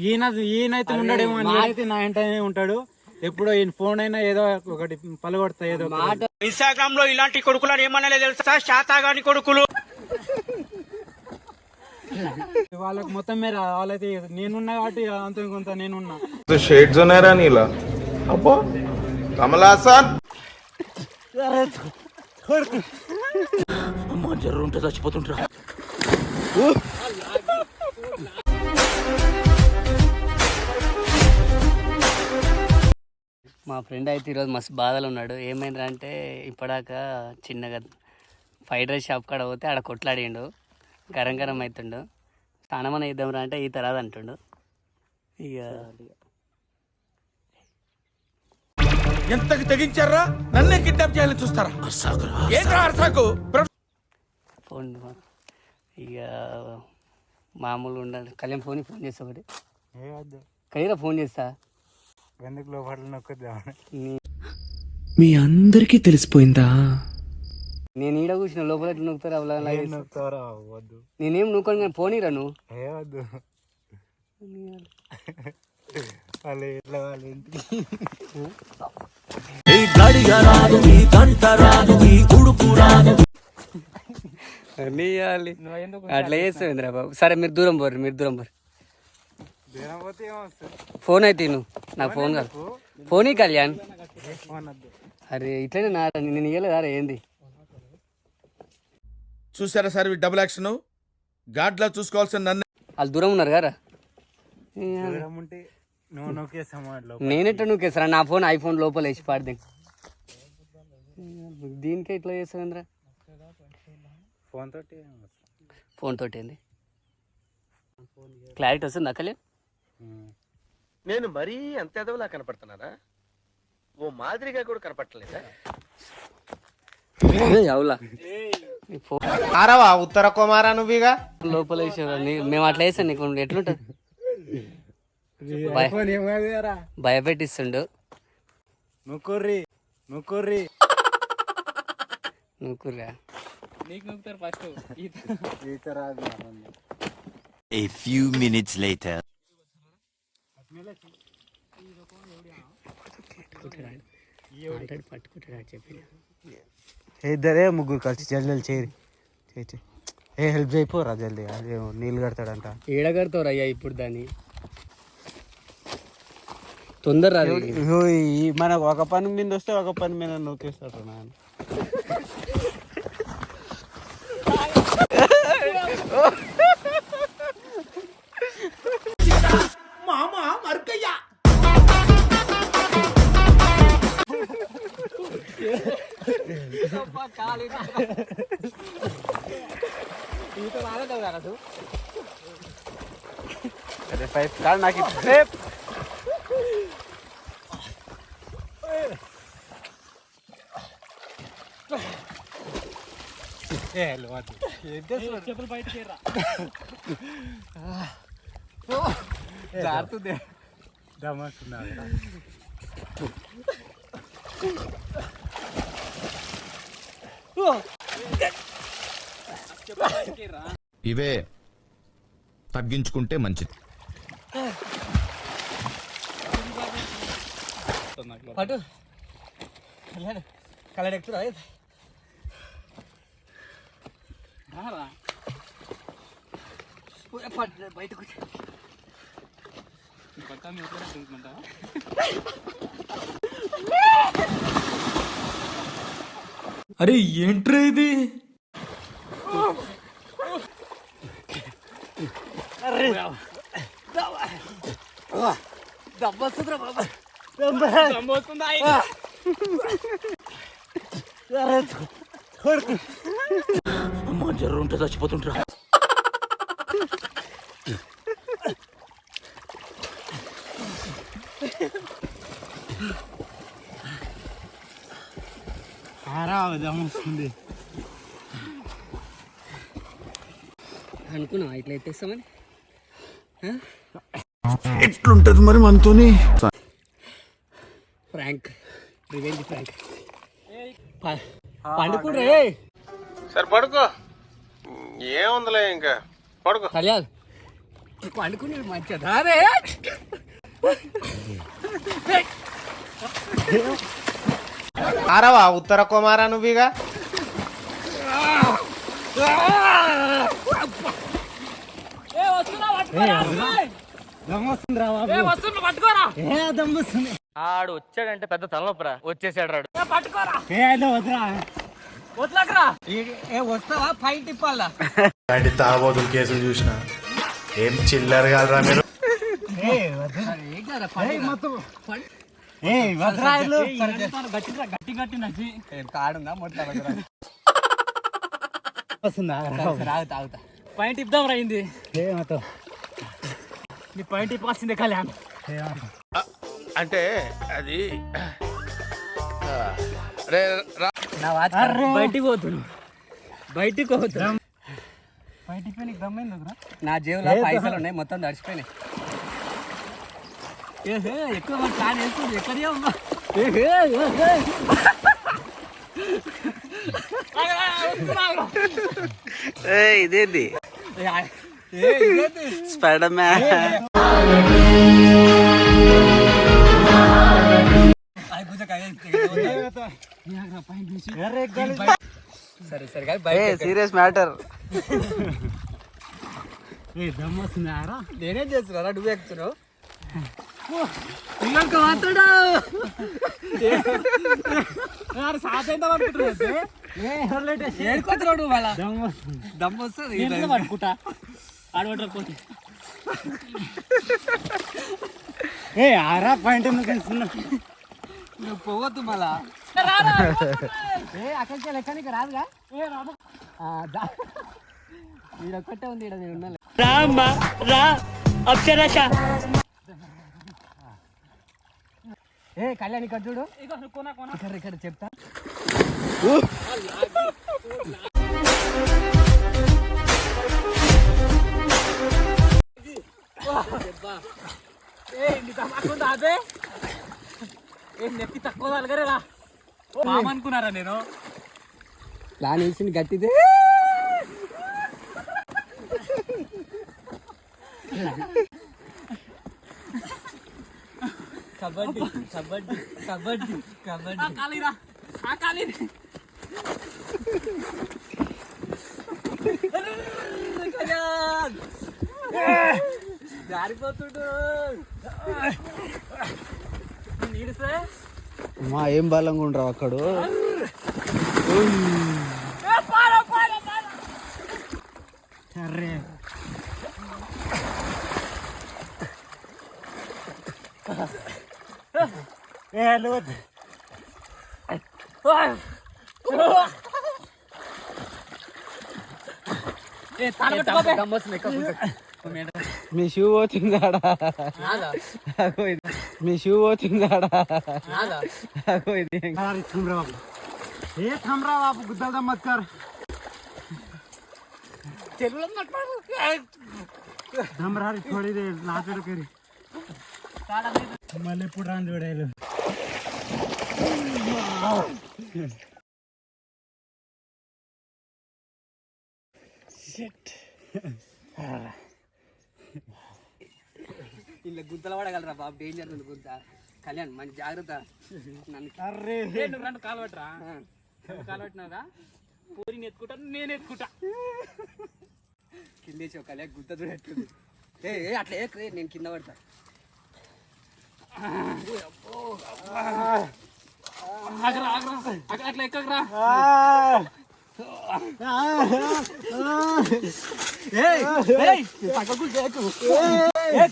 ఈయనైతే ఉండడేమో, నేనైతే నా వెంటనే ఉంటాడు ఎప్పుడో. ఈయన ఫోన్ అయినా ఏదో ఒకటి పలగొడతా ఏదో ఇన్స్టాగ్రామ్ లో ఇలాంటి కొడుకులను ఏమన్నా తెలుసా, శాతాగాని కొడుకులు. వాళ్ళకి మొత్తం మీద వాళ్ళైతే నేనున్నా కాబట్టి అంత కొంత నేనున్నా. షేడ్స్ ఉన్నారా నీలా? అబ్బో కమలాసన్ అమ్మా జర్రు ఉంటే చచ్చిపోతుంటా. మా ఫ్రెండ్ అయితే ఈరోజు మస్తు బాధలు ఉన్నాడు. ఏమైంది అంటే ఇప్పటిదాకా చిన్నగా ఫ్రైడ్ రైస్ షాప్ కాడ పోతే ఆడ కొట్లాడిండు, గరం గరం అవుతుండు. స్నానమని ఇద్దాంరా అంటే ఈ తర్వాత అంటుండు. ఇక ఎంతకు తెగించారా, నన్నే కిడ్నాప్ చేయాలని చూస్తారా? ఫోన్ ఇక మామూలు ఉండాలి. కళ్యాణ్ ఫోన్ చేస్తా ఒకటి, కయ్యరా ఫోన్ చేస్తా. ఎందుకు లోపల నొక్కుద్దా? మీ అందరికీ తెలిసిపోయిందా? నేను ఈడ కూర్చున్న లోపల ఎట్లా నొక్కుతారా? నొక్కుతారా? వద్దు, నేనేం నొక్కను కానీ ఫోన్ ఇరా నువ్వు. వద్దు వాళ్ళు ఎట్లా వాళ్ళ ఇంటికి అట్లా చేస్తావు బాబు. సరే మీరు దూరం పోరు, మీరు దూరం పోరు. ఫోన్ అయితే నువ్వు నాకు ఫోన్ కాదు, ఫోన్ ఈ కళ్యాణ్. అరే ఇట్లనే నా నేను ఇవ్వలేదా? ఏంది చూసారా సార్ డబుల్ యాక్షన్? గాడ్లా చూసుకోవాల్సిన నన్ను. వాళ్ళు దూరం ఉన్నారు కదా. నేనెట్లా నొక్కేస్తారా? నా ఫోన్ ఐఫోన్ లోపల వేసి పాడదే. దీనికే ఇట్లా చేస్తావేంద్రా? ఫోన్ తోటి ఏంది క్లారిటీ వస్తుంది నక్కలే. నేను మరీ అంత ఎదవలా కనపడుతున్నారా? ఓ మాదిరిగా కూడా కనపడలేదా? అవులా ఉత్తర కుమారా నువ్వుగా లోపల వేసారా? మేము అట్లా వేసాం. నీకు ఎట్లుంటది? భయపెట్టిస్తుండు. నువ్వుర్రి నువ్వురా. A few minutes later. ఇద్దరే ముగ్గురు కలిసి జల్దీ చేరి హెల్ప్ చేయపోరా జల్దీ. అదే నీళ్ళు కడతాడంట. ఏడ కడతావు అయ్యా ఇప్పుడు దాన్ని? తొందర మనకు ఒక పని మీద వస్తే ఒక పని మీద నొక్కేస్తాడు నాన్న. మామా మర్కయ్యా నాకు చెప్పులు బయటకి జారుతుంది. దమస్తున్నా ఇవే తగ్గించుకుంటే మంచిది. పట్టు కలర్ ఎక్కువ బయటకు. అరే ఏంట్రా ఇది? దమ్మొస్తుందిరా బాబా. అమ్మా జర్రు ఉంటే చచ్చిపోతుంటా. దమస్తుంది అనుకున్నావా ఇట్లా ఎత్తేస్తామని? ఎట్లుంటది మరి మనతోని? Prank, revenge prank. పండుకుంటే సరే పడుకో, ఏముందిలే ఇంకా పడుకో. కళ్యాణ్ పండుకుని మంచిగా రాదే ఆరవా ఉత్తర కుమారా నువ్వుగా ఆడు వచ్చాడంటే పెద్ద తలనొప్పరా వచ్చేసాడు రాడు వస్తావా ఫైట్ ఇప్పాలా అలాంటి తాగబోతుల కేసులు చూసిన ఏం చిల్లర కాదురా మీరు. గట్టి గట్టి నచ్చి కాడుందా మొత్తం తాగుతా పాయింట్ ఇద్దాం రాయింది నీ పాయింట్ ఇప్పాల్సిందే కళ్యాణ్ అంటే అది బయటికి పోతున్నావు బయటికి పోతున్నా బయటికి పోయి దమ్మైంది నా జేబులో పైసలు ఉన్నాయి మొత్తం తడిచిపోయినాయి ఏహే ఎక్కువ మన ప్లాన్ వేస్తుంది ఎక్కడే ఉన్నా ఇదేంటి స్పైడర్ మ్యాన్. సరే సరే సీరియస్ మ్యాటర్. దమ్మొస్తున్నారా నేనేం చేస్తున్నారా నువ్వు ఎక్కుతున్నావు ఇంకా మాట్లాడా ఏడుకొస్తున్నాడు వాళ్ళ దమ్ము వస్తుంది పట్టుకుంటా ఆడబట్టకపోతే ఆరా పాయింట్ ఎందుకు నువ్వు పోవద్దు మళ్ళా అక్కడికి లెక్కనికి రాదుగా ఈడొక్కటే ఉంది ఈడ నేను ఉన్నా కళ్యాణ్ ఇక్కడ చూడు ఇక్కడ చెప్తా అదే నెత్తి తక్కువ తలగరేలా అనుకున్నారా నేను ప్లాన్ వేసింది గట్టిదే కబడ్డీ కబడ్డీ కబడ్డీ కబడ్డీ జారిపోతుడు మా ఏం బలంగా ఉండరు అక్కడ. మీ షూ పోతుందాడా మీ షూ పోతుందాడా బాబు గుద్దల మత్కార్ थोड़ी देर नाचड़ करी मल्ले पुरान जोड़ेలు ఇలా గుద్దల పడగలరా బాబు డేంజర్ ఉంది గుద్ద కళ్యాణ్ మంచి జాగ్రత్త నన్ను నువ్వు రెండు కాలు పట్టరా కాలు పట్టినావుగా పూరిని ఎత్తుకుంటాను నేను ఎత్తుకుంటా కిందేసావు కళ్యాణ్ గుద్ద చూడట్లేదు అట్లా ఏ నేను కింద పడతా అట్లా ఎక్కరా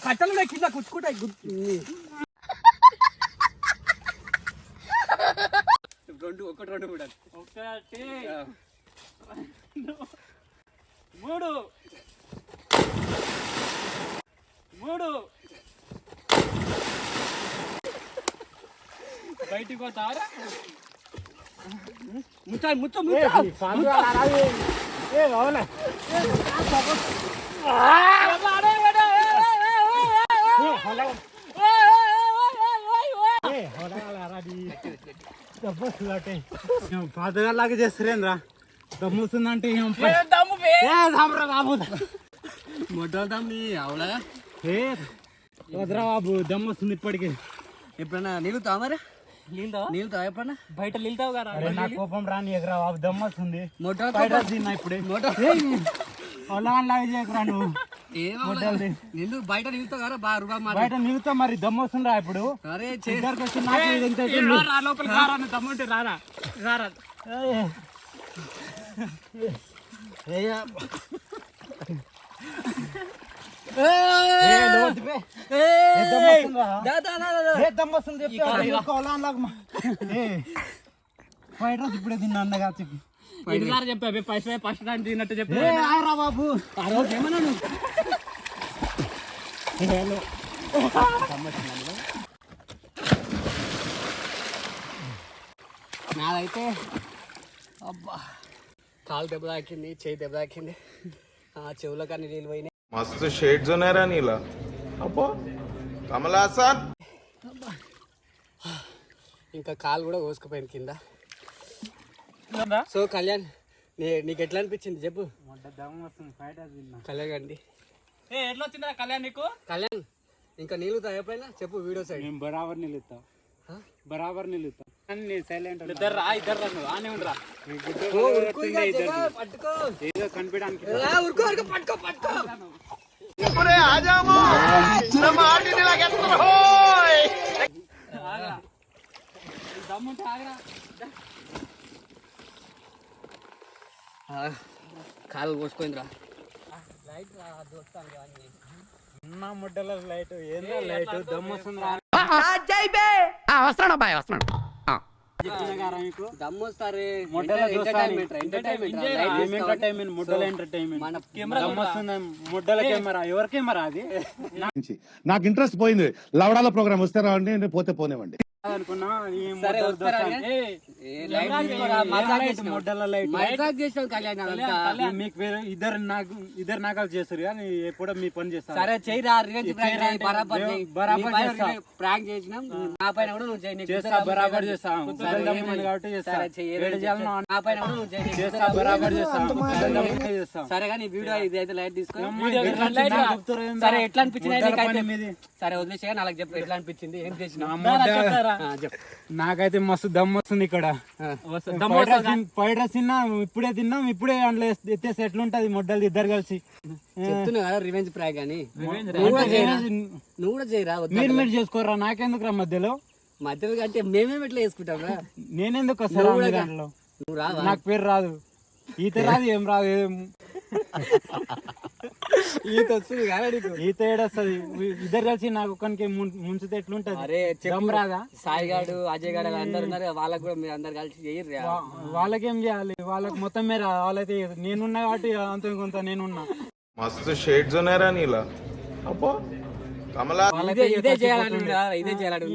కట్టలు కింద కుచ్చుకుంటాయి ఒకటి రెండు కూడా ఒకటి మూడు మూడు బయటికి పోతారా ముచ్చా ముచ్చ పాతగాలాగా చేస్తారేంద్రా దమ్ముతుందంటే బాబు మొట్టవుతాం నీ అవునా ఏ వదరా బాబు దమ్ వస్తుంది ఇప్పటికి. ఎప్పుడన్నా నీళ్ళుతావా మరి నీళ్ళుతావా ఎప్పుడన్నా బయట నీళ్ళుతావు కదా అరే నా కోపం రాని ఎగరా బాబు దమ్ వస్తుంది. మొట్ట ఫ్రైడ్ రైస్ తిన్నా ఇప్పుడే. అలా లాగా చేయకురా నువ్వు. నిన్ను బయట నిలుతావు కదా బాగా రూపాయి మాట బయట నిలుతా మరి దమ్ వస్తుందిరా ఇప్పుడు. అరే ఇద్దరికి వచ్చి నాకు ఇది ఎంత అవుతుంది? తమ్ముంటే రారా రారా ఏయ్. ఏయ్. ఏ లోతుపే. ఏ దమ్ వస్తుందిరా? ఏ దమ్ వస్తుంది చెప్తా. ఇంకో అలా లాగా మా. ఏ ఫ్రైడ్ రైస్ ఇప్పుడే తిన్నా అన్నగా చెప్పి. చెప్పా ఫస్ట్ టైం తిన్నట్టు చెప్పి ఏ ఆరా బాబు. ఆ రోజు ఏమన్నా నువ్వు నాదైతే అబ్బా కాలు దెబ్బ తాకింది, చేయి దెబ్బ తాకింది, చెవులో కానీ నీళ్ళు పోయినాయి. मस्त शेड्स ఉన్నాయరా నీలా అబ్బో కమలాసన్. ఇంకా కాలు కూడా కోసుకుపోయింది కింద. సో కళ్యాణ్ నీకు ఎట్లా అనిపించింది చెప్పు. కళ్యాణ్ అండి ఎట్లా వచ్చిందా కళ్యాణ్ నీకు? కళ్యాణ్ ఇంకా నీళ్ళు ఎప్పుడైనా చెప్పు వీడియో సైడ్. మేము బరాబర్ నిలుతా, బరాబర్ నిలుతా. సైలెంట్ ఇద్దరు రా నువ్వు ఆనే ఉండరా. పట్టుకో ఏదో కనిపించడానికి. పట్టుకో పట్టుకో దమ్ముంటే ఆగరా. కాలు కోసుకుందిరా. ఉన్న ముడ్డల లైట్ ఏందో లైట్ దమ్ వస్తుంది. దమ్మొస్తారే ముడ్డల ఎంటర్టైన్మెంట్ ముడ్డల ఎంటర్టైన్మెంట్ మన దమ్ వస్తుంది. ముడ్డల కెమెరా ఎవరి కెమెరా అది? నాకు ఇంట్రెస్ట్ పోయింది. లవడాల ప్రోగ్రామ్ వస్తే రావండి, నేను పోతే పోనేవండి. అనుకున్నా ఈ సరే ముడ్డల వస్తారా? దోస్తాను. ముడ్డల లైట్ మీకు ఇద్దరు నాకాలు చేస్తారు కానీ ఎప్పుడో మీ పని చేస్తారు. సరే చెయ్యిరా రివెంజ్ ప్రాంక్ బరాబర్ బరాబర్ చేస్తా. ప్రాంక్ చేసినాం నా పైన కూడా నువ్వు చేయి. చేస్తా బరాబర్ చేస్తాం కాబట్టి చేస్తా. సరే చెయ్యి నా పైన కూడా నువ్వు చేయి. చేస్తా బరాబర్ చేస్తాం. సరే కానీ వీడియో ఇది అయితే లైట్ తీసుకో. చెప్తారు సరే ఎట్లా అనిపించింది? సరే వదిలేసే నాకు చెప్పు ఎట్లా అనిపించింది, ఏం చేసిన నాకైతే మస్తు దమ్ వస్తుంది ఇక్కడ. ఫ్రైడ్ రైస్ తిన్నాం ఇప్పుడే అందులో ఎత్తేసి ఎట్లుంటది ముడ్డలు ఇద్దరు కలిసి. చెప్తున్నా కదా రివెంజ్ ప్రాంక్ అని. నువ్వు కూడా చేయరా? మీరు చేసుకోరా, నాకెందుకు రా మధ్యలో అంటే మేమేమి ఎట్లా చేసుకుంటాం రా? నేనెందుకు వస్తా దాంట్లో? నువ్వు రా, నాకు పేరు రాదు, ఈత రాదు, ఏం రాదు. ఈత వస్తుంది కదా నీకు? ఈత ఏడొస్తుంది. ఇద్దరు కలిసి నాకు ఒక్కరికి ముంచితే ఎట్లుంటది? అరే దమ్ రాదా? సాయి గాడు, అజయ్ గాడు అందరు ఉన్నారు, వాళ్ళకి కూడా మీరు అందరు కలిసి చేయరు. వాళ్ళకేం చేయాలి? వాళ్ళకి మొత్తం మీద వాళ్ళైతే నేనున్నా కాబట్టి అంత కొంత నేనున్నా. మస్తు షేడ్స్ ఉన్నాయరా నీలా అబ్బో కమలా. ఇదే చేయాలని ఇదే చేయాలని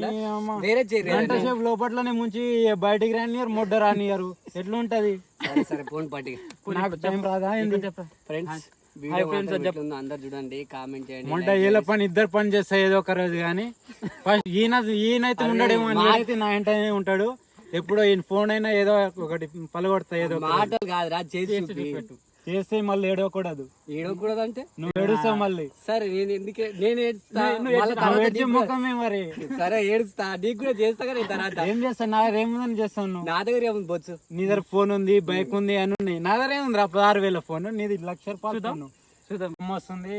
వేరే చేయరు. గంట సేపు లోపట్లోనే ముంచి బయటికి రానియరు, ముడ్డ రానియరు, ఎట్లుంటది? సరే సరే ఫోన్ పట్టి నాకు టైం రాదా? ఎందుకు చెప్ప ఫ్రెండ్స్ అందరు చూడండి, కామెంట్ చేయండి. మొంట ఏళ్ళ పని ఇద్దరు పని చేస్తా ఏదో ఒక రోజు కానీ ఫస్ట్ ఈయనైతే ఉండడేమో అని అయితే నా వెంటనే ఉంటాడు. ఎప్పుడో ఈయన ఫోన్ అయినా ఏదో ఒకటి పలగొడతా, ఏదో మాటలు కాదురా చేసి చేస్తే మళ్ళీ ఏడవకూడదు. ఏడవకూడదు అంటే నువ్వు ఏడుస్తావు మళ్ళీ. సరే నేను ఎందుకే నేను ముఖమే మరి. సరే ఏడుస్తా, నీకు కూడా చేస్తా కదా తర్వాత. ఏం చేస్తాను? నా దగ్గర ఏముందని చేస్తాను నువ్వు? నా దగ్గర ఏముంది బొచ్చు? నీ దగ్గర ఫోన్ ఉంది, బైక్ ఉంది అని ఉన్నాయి. నా దగ్గర ఏముంది రా 16,000 ఫోన్, నీది 1,00,000 రూపాయలు ఫోన్ వస్తుంది.